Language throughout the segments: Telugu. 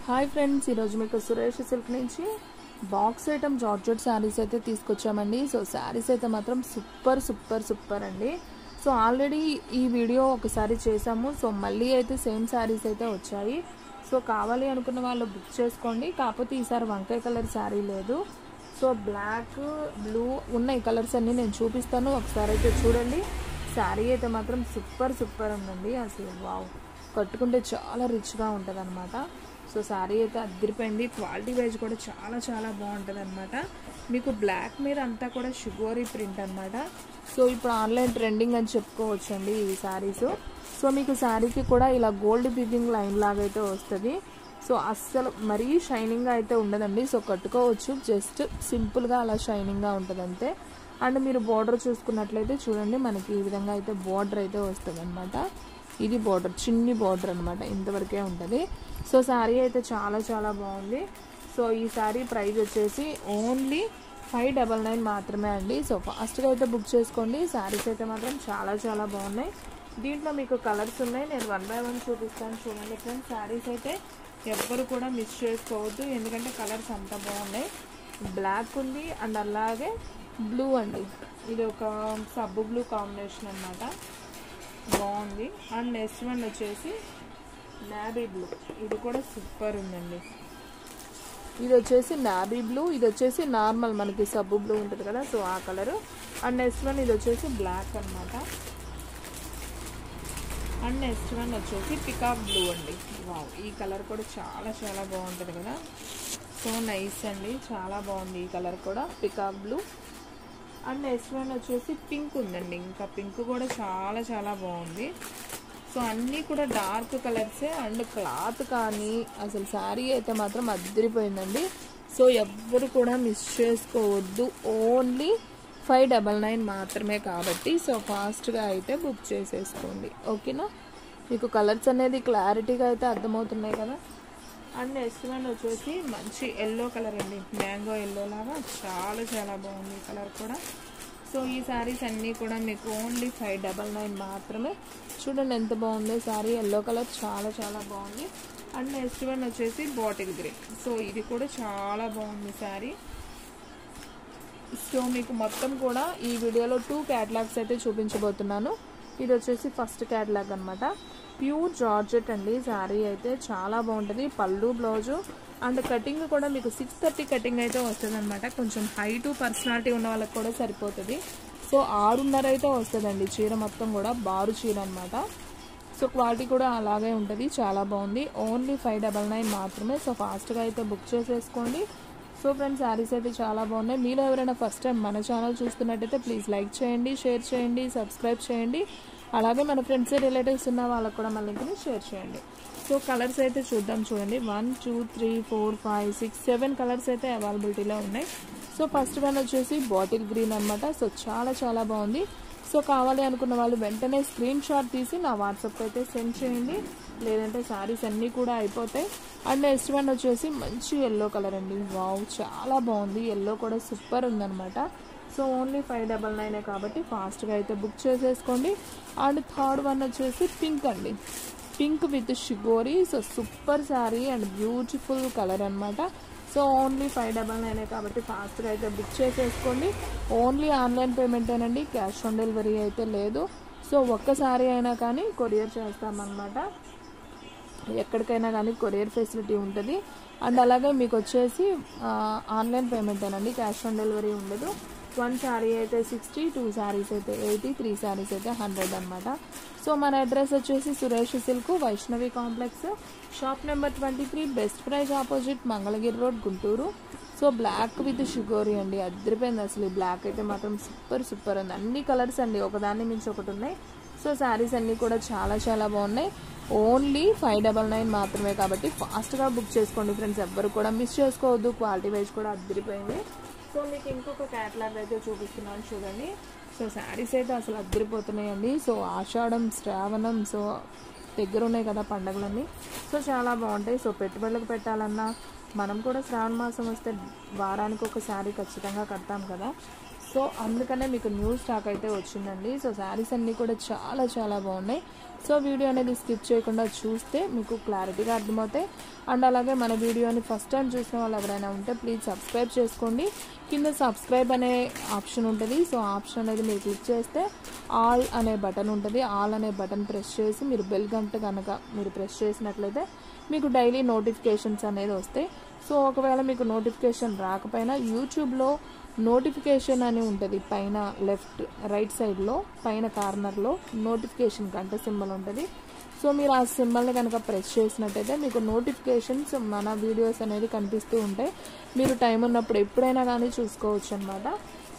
హాయ్ ఫ్రెండ్స్, ఈరోజు మీకు సురేష్ సిల్క్ నుంచి బాక్స్ ఐటమ్ జార్జెట్ శారీస్ అయితే తీసుకొచ్చామండి. సో శారీస్ అయితే మాత్రం సూపర్ అండి. సో ఆల్రెడీ ఈ వీడియో ఒకసారి చేసాము. సో మళ్ళీ అయితే సేమ్ శారీస్ అయితే వచ్చాయి. సో కావాలి అనుకున్న వాళ్ళు బుక్ చేసుకోండి. కాకపోతే ఈసారి వంకాయ కలర్ శారీ లేదు. సో బ్లాక్, బ్లూ ఉన్నాయి కలర్స్ అన్నీ నేను చూపిస్తాను, ఒకసారి అయితే చూడండి. శారీ అయితే మాత్రం సూపర్ ఉందండి. అసలు వావ్, కట్టుకుంటే చాలా రిచ్గా ఉంటుంది అనమాట. సో శారీ అయితే అదిరిపోయింది. క్వాలిటీ వైజ్ కూడా చాలా బాగుంటుంది అనమాట. మీకు బ్లాక్ మీద అంతా కూడా షిగోరీ ప్రింట్ అనమాట. సో ఇప్పుడు ఆన్లైన్ ట్రెండింగ్ అని చెప్పుకోవచ్చు అండి ఈ శారీస్. సో మీకు శారీకి కూడా ఇలా గోల్డ్ బిబ్బింగ్ లైన్ లాగా అయితే వస్తుంది. సో అస్సలు మరీ షైనింగ్గా అయితే ఉండదండి. సో కట్టుకోవచ్చు, జస్ట్ సింపుల్గా అలా షైనింగ్గా ఉంటుంది అంతే. అండ్ మీరు బార్డర్ చూసుకున్నట్లయితే చూడండి, మనకి ఈ విధంగా అయితే బార్డర్ అయితే వస్తుంది అనమాట. ఇది బార్డర్, చిన్ని బార్డర్ అనమాట, ఇంతవరకే ఉంటుంది. సో శారీ అయితే చాలా బాగుంది. సో ఈ శారీ ప్రైస్ వచ్చేసి ఓన్లీ 599 మాత్రమే అండి. సో ఫాస్ట్గా అయితే బుక్ చేసుకోండి. శారీస్ అయితే మాత్రం చాలా బాగున్నాయి. దీంట్లో మీకు కలర్స్ ఉన్నాయి, నేను 1 by 1 చూపిస్తాను చూడండి ఫ్రెండ్స్. శారీస్ అయితే ఎవ్వరు కూడా మిస్ చేసుకోవద్దు, ఎందుకంటే కలర్స్ అంత బాగున్నాయి. బ్లాక్ ఉంది అండ్ అలాగే బ్లూ అండి, ఇది ఒక సబ్బు బ్లూ కాంబినేషన్ అనమాట, బాగుంది. అండ్ నెక్స్ట్ వన్ వచ్చేసి నావీ బ్లూ, ఇది కూడా సూపర్ ఉందండి. ఇది వచ్చేసి నావీ బ్లూ, ఇది వచ్చేసి నార్మల్ మనకి సబ్బు బ్లూ ఉంటుంది కదా, సో ఆ కలరు. అండ్ నెక్స్ట్ వన్ ఇది వచ్చేసి బ్లాక్ అనమాట. అండ్ నెక్స్ట్ వన్ వచ్చేసి పికాక్ బ్లూ అండి. వావ్, ఈ కలర్ కూడా చాలా బాగుంటుంది కదా, సో నైస్ అండి, చాలా బాగుంది ఈ కలర్ కూడా, peacock blue. And next one వచ్చేసి పింక్ ఉందండి, ఇంకా పింక్ కూడా చాలా బాగుంది. సో అన్నీ కూడా డార్క్ కలర్సే. అండ్ క్లాత్ కానీ అసలు శారీ అయితే మాత్రం అదిరిపోయిందండి. సో ఎవ్వరు కూడా మిస్ చేసుకోవద్దు, ఓన్లీ 599 మాత్రమే కాబట్టి. సో ఫాస్ట్గా అయితే బుక్ చేసేసుకోండి, ఓకేనా. మీకు కలర్స్ అనేది క్లారిటీగా అయితే అర్థమవుతున్నాయి కదా. అండ్ నెక్స్ట్ వన్ వచ్చేసి మంచి ఎల్లో కలర్ అండి, మ్యాంగో ఎల్లో లాగా చాలా బాగుంది ఈ కలర్ కూడా. సో ఈ శారీస్ అన్నీ కూడా మీకు ఓన్లీ 599 మాత్రమే. చూడండి ఎంత బాగుంది శారీ, ఎల్లో కలర్ చాలా బాగుంది. అండ్ నెక్స్ట్ వన్ వచ్చేసి బాటిల్ గ్రీన్, సో ఇది కూడా చాలా బాగుంది శారీ. సో మీకు మొత్తం కూడా ఈ వీడియోలో 2 క్యాటలాగ్స్ అయితే చూపించబోతున్నాను. ఇది వచ్చేసి ఫస్ట్ క్యాటలాగ్ అనమాట, ప్యూర్ జార్జెట్ అండి. శారీ అయితే చాలా బాగుంటుంది, పళ్ళు బ్లౌజు అండ్ కటింగ్ కూడా మీకు 630 కటింగ్ అయితే వస్తుంది అనమాట. కొంచెం హైట్ పర్సనాలిటీ ఉన్న వాళ్ళకి కూడా సరిపోతుంది. సో 6.5 అయితే వస్తుందండి చీర మొత్తం కూడా, బారు చీర అనమాట. సో క్వాలిటీ కూడా అలాగే ఉంటుంది, చాలా బాగుంది. ఓన్లీ 599 మాత్రమే. సో ఫాస్ట్గా అయితే బుక్ చేసేసుకోండి. సో ఫ్రెండ్స్, శారీస్ అయితే చాలా బాగున్నాయి. మీరు ఎవరైనా ఫస్ట్ టైం మన ఛానల్ చూస్తున్నట్టయితే ప్లీజ్ లైక్ చేయండి, షేర్ చేయండి, సబ్స్క్రైబ్ చేయండి. అలాగే మన ఫ్రెండ్స్ రిలేటివ్స్ ఉన్న వాళ్ళకు కూడా మన లింక్ని షేర్ చేయండి. సో కలర్స్ అయితే చూద్దాం చూడండి. 1 2 3 4 5 6 7 కలర్స్ అయితే అవైలబిలిటీలో ఉన్నాయి. సో ఫస్ట్ వన్ వచ్చేసి బాటిల్ గ్రీన్ అనమాట. సో చాలా బాగుంది. సో కావాలి అనుకున్న వాళ్ళు వెంటనే స్క్రీన్ షాట్ తీసి నా వాట్సాప్ అయితే సెండ్ చేయండి, లేదంటే శారీస్ అన్నీ కూడా అయిపోతాయి. అండ్ నెక్స్ట్ వన్ వచ్చేసి మంచి ఎల్లో కలర్ అండి. వావ్, చాలా బాగుంది, ఎల్లో కూడా సూపర్ ఉందన్నమాట. సో ఓన్లీ 599 కాబట్టి ఫాస్ట్గా అయితే బుక్ చేసేసుకోండి. అండ్ థర్డ్ వన్ వచ్చేసి పింక్ అండి, పింక్ విత్ షిగోరీ. So super sari and beautiful colour అనమాట. సో ఓన్లీ 599 కాబట్టి ఫాస్ట్గా అయితే బుక్ చేసేసుకోండి. ఓన్లీ ఆన్లైన్ పేమెంటేనండి, క్యాష్ ఆన్ డెలివరీ అయితే లేదు. సో ఒక్కసారి అయినా కానీ కొరియర్ చేస్తామన్నమాట, ఎక్కడికైనా కానీ కొరియర్ ఫెసిలిటీ ఉంటుంది. అండ్ అలాగే మీకు వచ్చేసి ఆన్లైన్ పేమెంటేనండి, క్యాష్ ఆన్ డెలివరీ ఉండదు. 1 శారీ అయితే 60, 2 శారీస్ అయితే 80, 3 శారీస్ అయితే 100 అనమాట. సో మన అడ్రస్ వచ్చేసి Suresh silk, Vaishnavi complex, shop number 23, best price opposite, Mangalagiri road, Guntur. So black with షిగోరీ అండి, అదిరిపోయింది అసలు. ఈ బ్లాక్ అయితే మాత్రం సూపర్ ఉంది. అన్ని కలర్స్ అండి, ఒకదాన్ని మించి ఒకటి ఉన్నాయి. సో శారీస్ అన్నీ కూడా చాలా బాగున్నాయి. ఓన్లీ 599 మాత్రమే కాబట్టి ఫాస్ట్గా బుక్ చేసుకోండి ఫ్రెండ్స్, ఎవ్వరు కూడా మిస్ చేసుకోవద్దు. క్వాలిటీ వైజ్ కూడా అదిరిపోయింది. సో మీకు ఇంకొక క్యాటలాగ్ అయితే చూపిస్తున్నాను చూడండి. సో శారీస్ అయితే అసలు అదిరిపోతున్నాయండి. సో ఆషాఢం, శ్రావణం, సో దగ్గర ఉన్నాయి కదా పండుగలన్నీ, సో చాలా బాగుంటాయి. సో పెట్టుబడులకు పెట్టాలన్నా, మనం కూడా శ్రావణ మాసం వస్తే వారానికి ఒక శారీ ఖచ్చితంగా కడతాం కదా. సో అందుకనే మీకు న్యూ స్టాక్ అయితే వచ్చిందండి. సో శారీస్ అన్నీ కూడా చాలా చాలా బాగున్నాయి. సో వీడియో అనేది స్కిప్ చేయకుండా చూస్తే మీకు క్లారిటీగా అర్థమవుతాయి. అండ్ అలాగే మన వీడియోని ఫస్ట్ టైం చూసిన వాళ్ళు ఎవరైనా ఉంటే ప్లీజ్ సబ్స్క్రైబ్ చేసుకోండి. కింద సబ్స్క్రైబ్ అనే ఆప్షన్ ఉంటుంది. సో ఆప్షన్ అనేది మీరు క్లిక్ చేస్తే ఆల్ అనే బటన్ ఉంటుంది. ఆల్ అనే బటన్ ప్రెస్ చేసి మీరు బెల్ గంట కనుక మీరు ప్రెస్ చేసినట్లయితే మీకు డైలీ నోటిఫికేషన్స్ అనేది వస్తాయి. సో ఒకవేళ మీకు నోటిఫికేషన్ రాకపోయినా యూట్యూబ్లో నోటిఫికేషన్ అని ఉంటుంది. పైన లెఫ్ట్ రైట్ సైడ్లో పైన కార్నర్లో నోటిఫికేషన్ గంట సింబల్ ఉంటుంది. సో మీరు ఆ సింబల్ని కనుక ప్రెస్ చేసినట్టయితే మీకు నోటిఫికేషన్స్ మన వీడియోస్ అనేది కనిపిస్తూ ఉంటాయి. మీరు టైం ఉన్నప్పుడు ఎప్పుడైనా కానీ చూసుకోవచ్చు అనమాట.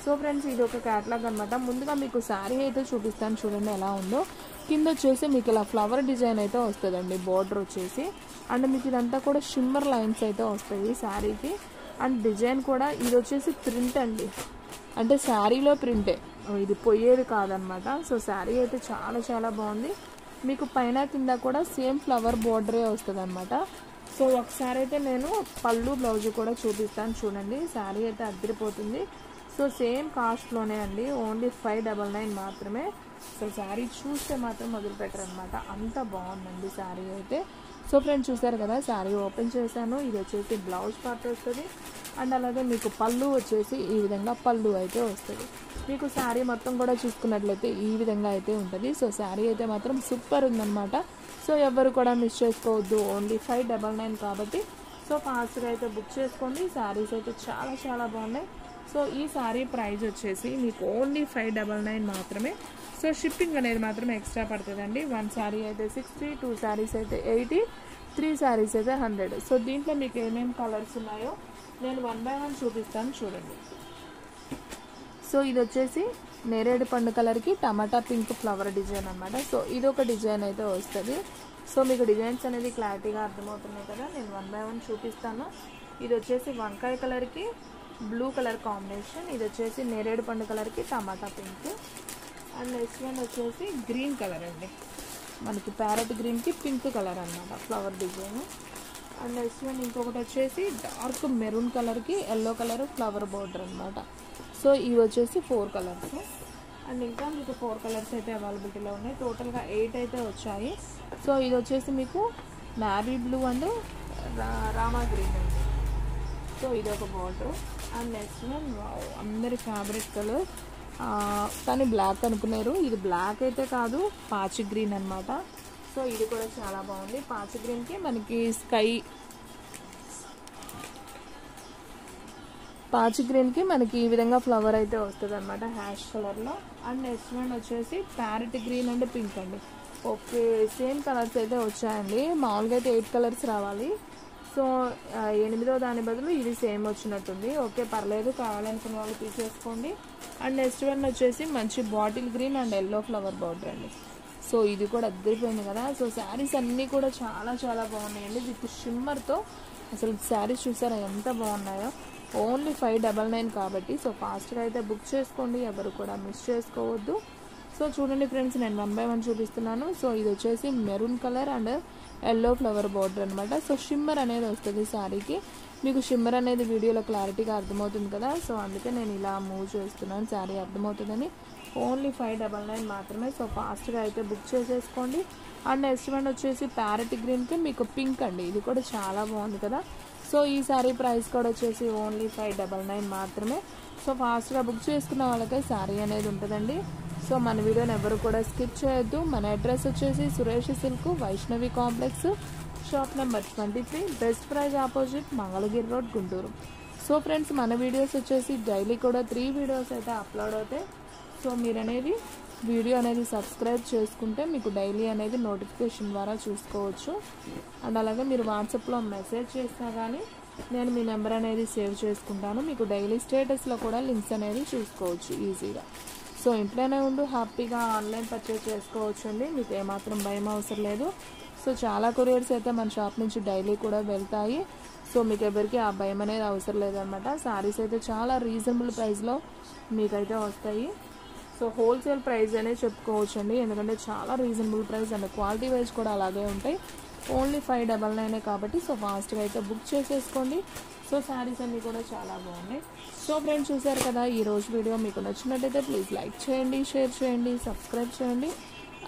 సో ఫ్రెండ్స్, ఇది ఒక క్యాటలాగ్ అనమాట. ముందుగా మీకు శారీ అయితే చూపిస్తాను, చూడండి ఎలా ఉందో. కింద వచ్చేసి మీకు ఇలా ఫ్లవర్ డిజైన్ అయితే వస్తుందండి, బార్డర్ వచ్చేసి. అండ్ మీకు ఇదంతా కూడా షిమ్మర్ లైన్స్ అయితే వస్తాయి శారీకి. అండ్ డిజైన్ కూడా ఇది వచ్చేసి ప్రింట్ అండి, అంటే శారీలో ప్రింటే, ఇది పోయేది కాదనమాట. సో శారీ అయితే చాలా చాలా బాగుంది. మీకు పైన కింద కూడా సేమ్ ఫ్లవర్ బార్డరే వస్తుంది అనమాట. సో ఒకసారి అయితే నేను పళ్ళు బ్లౌజ్ కూడా చూపిస్తాను, చూడండి. శారీ అయితే అదిరిపోతుంది. సో సేమ్ కాస్ట్లోనే అండి, ఓన్లీ 599 మాత్రమే. సో శారీ చూస్తే మాత్రం వదిలిపెట్టరు అనమాట, అంత బాగుందండి శారీ అయితే. సో ఫ్రెండ్స్, చూసారు కదా, శారీ ఓపెన్ చేశాను. ఇది వచ్చేసి బ్లౌజ్ పార్ట్ వస్తుంది. అండ్ అలాగే మీకు పళ్ళు వచ్చేసి ఈ విధంగా పళ్ళు అయితే వస్తుంది. మీకు శారీ మొత్తం కూడా చూసుకున్నట్లయితే ఈ విధంగా అయితే ఉంటుంది. సో శారీ అయితే మాత్రం సూపర్ ఉందన్నమాట. సో ఎవరు కూడా మిస్ చేసుకోవద్దు, ఓన్లీ 599 కాబట్టి. సో ఫాస్ట్గా అయితే బుక్ చేసుకోండి. శారీస్ అయితే చాలా చాలా బాగున్నాయి. సో ఈ శారీ ప్రైస్ వచ్చేసి మీకు ఓన్లీ 599 మాత్రమే. సో షిప్పింగ్ అనేది మాత్రం ఎక్స్ట్రా పడుతుందండి. 1 శారీ అయితే 60, 2 శారీస్ అయితే 80, 3 శారీస్ అయితే 100. సో దీంట్లో మీకు ఏమేమి కలర్స్ ఉన్నాయో నేను 1 బై 1 చూపిస్తాను, చూడండి. సో ఇది వచ్చేసి నేరేడు పండు కలర్కి టమాటా పింక్ ఫ్లవర్ డిజైన్ అనమాట. సో ఇది ఒక డిజైన్ అయితే వస్తుంది. సో మీకు డిజైన్స్ అనేది క్లారిటీగా అర్థమవుతున్నాయి కదా, నేను 1 బై 1 చూపిస్తాను. ఇది వచ్చేసి వంకాయ కలర్కి బ్లూ కలర్ కాంబినేషన్. ఇది వచ్చేసి నేరేడు పండు కలర్కి టమాటా పింక్. అండ్ నెక్స్ట్ వన్ వచ్చేసి గ్రీన్ కలర్ అండి, మనకి ప్యారెట్ గ్రీన్కి పింక్ కలర్ అనమాట flower design. And next one ఇంకొకటి వచ్చేసి డార్క్ మెరూన్ కలర్కి ఎల్లో కలర్ ఫ్లవర్ బోర్డర్ అనమాట. సో ఇవి వచ్చేసి 4 కలర్స్. అండ్ ఇంకా మీకు 4 కలర్స్ అయితే అవైలబిలిటీలో ఉన్నాయి. టోటల్గా 8 అయితే వచ్చాయి. సో ఇది వచ్చేసి మీకు navy blue and Rama green అండి. సో ఇది ఒక బార్డర్. అండ్ నెక్స్ట్ వన్ అందరి ఫేవరెట్ కలర్, కానీ బ్లాక్ అనుకున్నారు, ఇది బ్లాక్ అయితే కాదు, పాచి గ్రీన్ అనమాట. సో ఇది కూడా చాలా బాగుంది. పాచి గ్రీన్కి మనకి పాచి గ్రీన్కి మనకి ఈ విధంగా ఫ్లవర్ అయితే వస్తుంది అనమాట హ్యాష్ కలర్లో. అండ్ నెక్స్ట్ వన్ వచ్చేసి ప్యారెట్ గ్రీన్ అండ్ పింక్ అండి. ఓకే, సేమ్ కలర్స్ అయితే వచ్చాయండి. మామూలుగా అయితే 8 కలర్స్ రావాలి. సో 8వ దాని బదులు ఇది సేమ్ వచ్చినట్టుంది. ఓకే, పర్లేదు, కావాలనుకున్న వాళ్ళు తీసేసుకోండి. అండ్ నెక్స్ట్ వన్ వచ్చేసి మంచి bottle green and yellow flower border అండి. సో ఇది కూడా అద్దరిపోయింది కదా. సో శారీస్ అన్నీ కూడా చాలా చాలా బాగున్నాయండి విత్ షిమ్మర్తో. అసలు శారీస్ చూసారా ఎంత బాగున్నాయో. ఓన్లీ 599 కాబట్టి. సో ఫాస్ట్గా అయితే బుక్ చేసుకోండి, ఎవరు కూడా మిస్ చేసుకోవద్దు. సో చూడండి ఫ్రెండ్స్, నేను 1 బై 1 చూపిస్తున్నాను. సో ఇది వచ్చేసి maroon colour and yellow flower border అనమాట. సో షిమ్మర్ అనేది వస్తుంది శారీకి. మీకు షిమ్మర్ అనేది వీడియోలో క్లారిటీగా అర్థమవుతుంది కదా. సో అందుకే నేను ఇలా మూవ్ చేస్తున్నాను, శారీ అర్థమవుతుందని. ఓన్లీ 599 మాత్రమే. సో ఫాస్ట్గా అయితే బుక్ చేసేసుకోండి. అండ్ నెక్స్ట్ వన్ వచ్చేసి ప్యారెట్ గ్రీన్కి మీకు పింక్ అండి. ఇది కూడా చాలా బాగుంది కదా. సో ఈ శారీ ప్రైస్ కూడా వచ్చేసి ఓన్లీ 599 మాత్రమే. సో ఫాస్ట్గా బుక్ చేసుకున్న వాళ్ళకే శారీ అనేది ఉంటుందండి. సో మన వీడియోని ఎవరు కూడా స్కిప్ చేయొద్దు. మన అడ్రస్ వచ్చేసి Suresh silk, Vaishnavi complex, shop number 23, best price opposite, Mangalagiri road, Guntur. So friends, మన వీడియోస్ వచ్చేసి డైలీ కూడా 3 వీడియోస్ అయితే అప్లోడ్ అవుతాయి. సో మీరు అనేది వీడియో అనేది సబ్స్క్రైబ్ చేసుకుంటే మీకు డైలీ అనేది నోటిఫికేషన్ ద్వారా చూసుకోవచ్చు. అండ్ అలాగే మీరు వాట్సాప్లో మెసేజ్ చేసినా కానీ నేను మీ నెంబర్ అనేది సేవ్ చేసుకుంటాను. మీకు డైలీ స్టేటస్లో కూడా లింక్స్ అనేది చూసుకోవచ్చు ఈజీగా. సో ఇంట్లోనే ఉండు హ్యాపీగా ఆన్లైన్ పర్చేస్ చేసుకోవచ్చు అండి, మీకు ఏమాత్రం భయం అవసరం లేదు. సో చాలా కొరియర్స్ అయితే మన షాప్ నుంచి డైలీ కూడా వెళ్తాయి. సో మీకు ఎవరికి ఆ భయం అనేది అవసరం లేదనమాట. శారీస్ అయితే చాలా రీజనబుల్ ప్రైస్లో మీకైతే వస్తాయి. సో హోల్సేల్ ప్రైస్ అనే చెప్పుకోవచ్చు అండి, ఎందుకంటే చాలా reasonable price and quality wise కూడా అలాగే ఉంటాయి. ఓన్లీ 599 కాబట్టి సో ఫాస్ట్గా అయితే బుక్ చేసేసుకోండి. సో శారీస్ అన్నీ కూడా చాలా బాగున్నాయి. సో ఫ్రెండ్స్ చూసారు కదా, ఈరోజు వీడియో మీకు నచ్చినట్టయితే ప్లీజ్ లైక్ చేయండి, షేర్ చేయండి, సబ్స్క్రైబ్ చేయండి.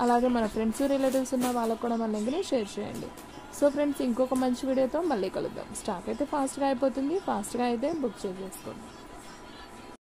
అలాగే మన ఫ్రెండ్స్ రిలేటివ్స్ ఉన్న వాళ్ళకు కూడా మన లింక్ని షేర్ చేయండి. సో ఫ్రెండ్స్ ఇంకొక మంచి వీడియోతో మళ్ళీ కలుద్దాం. స్టాక్ అయితే ఫాస్ట్గా అయిపోతుంది, ఫాస్ట్గా అయితే బుక్ చేసేసుకోండి.